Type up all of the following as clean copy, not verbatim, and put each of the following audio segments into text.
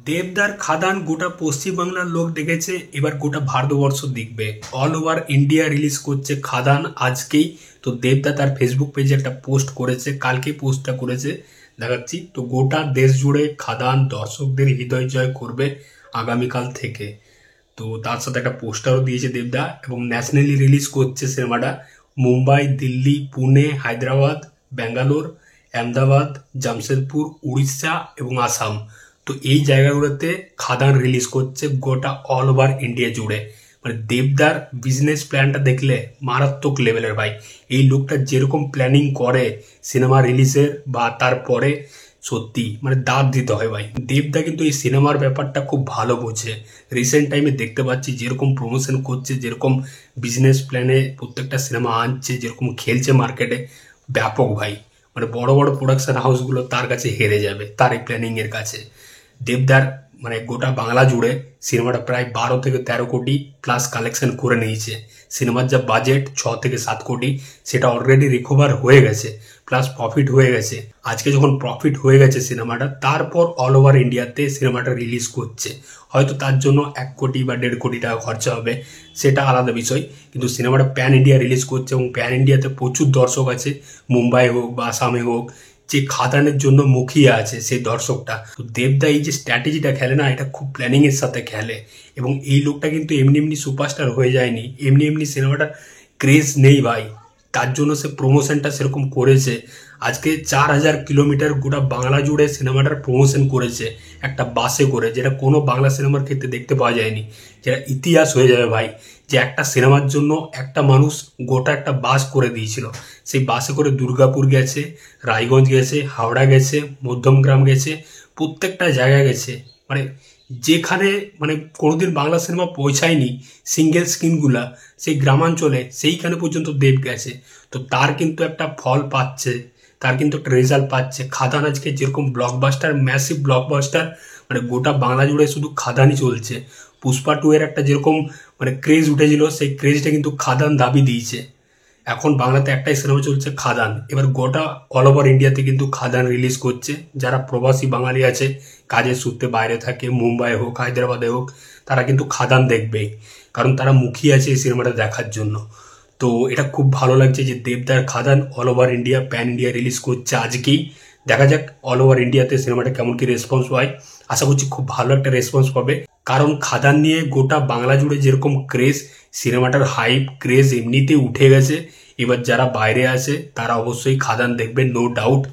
দেবদার খাদান গোটা পশ্চিমবাংলার লোক দেখেছে, এবার গোটা ভারতবর্ষ দেখবে। অল ওভার ইন্ডিয়া রিলিজ করছে খাদান আজকেই। তো দেবদা তার ফেসবুক পেজে একটা পোস্ট করেছে, কালকে পোস্টটা করেছে, দেখাচ্ছি। তো গোটা দেশ জুড়ে খাদান দর্শকদের হৃদয় জয় করবে আগামীকাল থেকে। তো তার সাথে একটা পোস্টারও দিয়েছে দেবদা, এবং ন্যাশনালি রিলিজ করছে সিনেমাটা মুম্বাই, দিল্লি, পুনে, হায়দ্রাবাদ, ব্যাঙ্গালোর, আহমেদাবাদ, জামশেদপুর, উড়িষ্যা এবং আসাম। তো এই জায়গাগুলোতে খাদান রিলিজ করছে গোটা অল ওভার ইন্ডিয়া জুড়ে। মানে দেবদার বিজনেস প্ল্যানটা দেখলে মারাত্মক লেভেলের ভাই। এই লোকটা যেরকম প্ল্যানিং করে সিনেমা রিলিজের বা তারপরে, সত্যি মানে দাঁত দিতে হয় ভাই। দেবদা কিন্তু এই সিনেমার ব্যাপারটা খুব ভালো বোঝে। রিসেন্ট টাইমে দেখতে পাচ্ছি যেরকম প্রমোশন করছে, যেরকম বিজনেস প্ল্যানে প্রত্যেকটা সিনেমা আনছে, যেরকম খেলছে মার্কেটে, ব্যাপক ভাই। মানে বড় বড় প্রোডাকশন হাউসগুলো তার কাছে হেরে যাবে তার এই প্ল্যানিং এর কাছে। দেবদার মানে গোটা বাংলা জুড়ে সিনেমাটা প্রায় 12 থেকে 13 কোটি প্লাস কালেকশন করে নিয়েছে। সিনেমার যা বাজেট 6 থেকে 7 কোটি, সেটা অলরেডি রিকভার হয়ে গেছে, প্লাস প্রফিট হয়ে গেছে। আজকে যখন প্রফিট হয়ে গেছে সিনেমাটা, তারপর অল ওভার ইন্ডিয়াতে সিনেমাটা রিলিজ করছে। হয়তো তার জন্য 1 কোটি বা 1.5 কোটি টাকা খরচা হবে, সেটা আলাদা বিষয়। কিন্তু সিনেমাটা প্যান ইন্ডিয়া রিলিজ করছে, এবং প্যান ইন্ডিয়াতে প্রচুর দর্শক আছে, মুম্বাই হোক বা আসামে হোক। যে খাদানের জন্য মুখিয়ে আছে সেই দর্শকটা। তো দেবদা এই যে স্ট্র্যাটেজিটা খেলে না, এটা খুব প্ল্যানিং এর সাথে খেলে। এবং এই লোকটা কিন্তু এমনি এমনি সুপারস্টার হয়ে যায়নি, এমনি এমনি সিনেমাটার ক্রেজ নেই ভাই। তার জন্য সে প্রমোশনটা সেরকম করেছে। আজকে 4000 কিলোমিটার গোটা বাংলা জুড়ে সিনেমাটার প্রমোশন করেছে একটা বাসে করে, যেটা কোনো বাংলা সিনেমার ক্ষেত্রে দেখতে পাওয়া যায়নি। যেটা ইতিহাস হয়ে যাবে ভাই, যে একটা সিনেমার জন্য একটা মানুষ গোটা একটা বাস করে দিয়েছিল। সেই বাসে করে দুর্গাপুর গেছে, রায়গঞ্জ গেছে, হাওড়া গেছে, মধ্যমগ্রাম গেছে, প্রত্যেকটা জায়গায় গেছে। মানে যেখানে মানে কোনোদিন বাংলা সিনেমা পৌঁছায়নি সিঙ্গেল স্ক্রিনগুলা, সেই গ্রামাঞ্চলে সেইখানে পর্যন্ত দেব গেছে। তো তার কিন্তু একটা ফল পাচ্ছে, তার কিন্তু একটা রেজাল্ট পাচ্ছে। খাদান আজকে যেরকম ব্লকবাস্টার, ম্যাসিভ ব্লকবাস্টার, মানে গোটা বাংলা জুড়ে শুধু খাদানই চলছে। পুষ্পা 2 এর একটা যেরকম মানে ক্রেজ উঠেছিল, সেই ক্রেজটা কিন্তু খাদান দাবি দিয়েছে। এখন বাংলাতে একটাই সিনেমা চলছে খাদান। এবার গোটা অল ওভার ইন্ডিয়াতে কিন্তু খাদান রিলিজ করছে। যারা প্রবাসী বাঙালি আছে, কাজের সূত্রে বাইরে থাকে, মুম্বাই হোক হায়দ্রাবাদে হোক, তারা কিন্তু খাদান দেখবেই, কারণ তারা মুখিয়ে আছে এই সিনেমাটা দেখার জন্য। তো এটা খুব ভালো লাগছে যে দেবদার Khadaan all over India, pan India release করছে আজকেই। দেখা যাক অল ওভার ইন্ডিয়াতে সিনেমাটা কেমন কি রেসপন্স হয়। আশা করছি খুব ভালো একটা রেসপন্স পাবে, কারণ খাদান নিয়ে গোটা বাংলা জুড়ে যেরকম ক্রেজ, সিনেমাটার হাইপ ক্রেজ এমনিতে উঠে গেছে। এবার যারা বাইরে আছে তারা অবশ্যই খাদান দেখবে, নো ডাউট।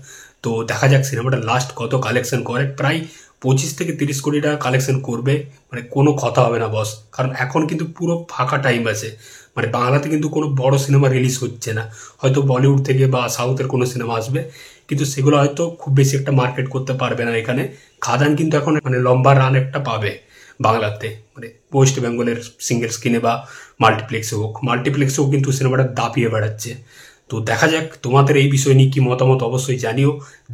তো দেখা যাক সিনেমাটা লাস্ট কত কালেকশন করে। প্রায় 25 থেকে 30 কোটি টাকা কালেকশন করবে, মানে কোনো কথা হবে না বস। কারণ এখন কিন্তু পুরো ফাঁকা টাইম আছে, মানে বাংলাতে কিন্তু কোনো বড় সিনেমা রিলিজ হচ্ছে না। হয়তো বলিউড থেকে বা সাউথের কোনো সিনেমা আসবে, কিন্তু সেগুলো হয়তো খুব বেশি একটা মার্কেট করতে পারবে না এখানে। খাদান কিন্তু এখন মানে লম্বা রান একটা পাবে বাংলাতে, মানে ওয়েস্ট বেঙ্গলের সিঙ্গেল স্ক্রিনে বা মাল্টিপ্লেক্সেও কিন্তু সিনেমাটা দাপিয়ে বেড়াচ্ছে। তো দেখা যাক তোমাদের এই বিষয় নিয়ে কি মতামত, অবশ্যই জানিও।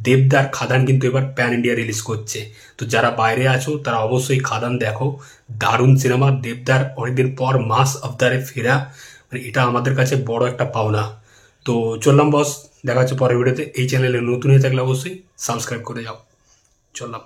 দেবদার খাদান কিন্তু এবার প্যান ইন্ডিয়া রিলিজ করছে। তো যারা বাইরে আছো তারা অবশ্যই খাদান দেখো, দারুণ সিনেমা। দেবদার অনেকদিন পর মাস আবতারে ফেরা, মানে এটা আমাদের কাছে বড় একটা পাওনা। তো চললাম বস, দেখা হচ্ছে পরের ভিডিওতে। এই চ্যানেলে নতুন হয়ে থাকলে অবশ্যই সাবস্ক্রাইব করে যাও। চললাম।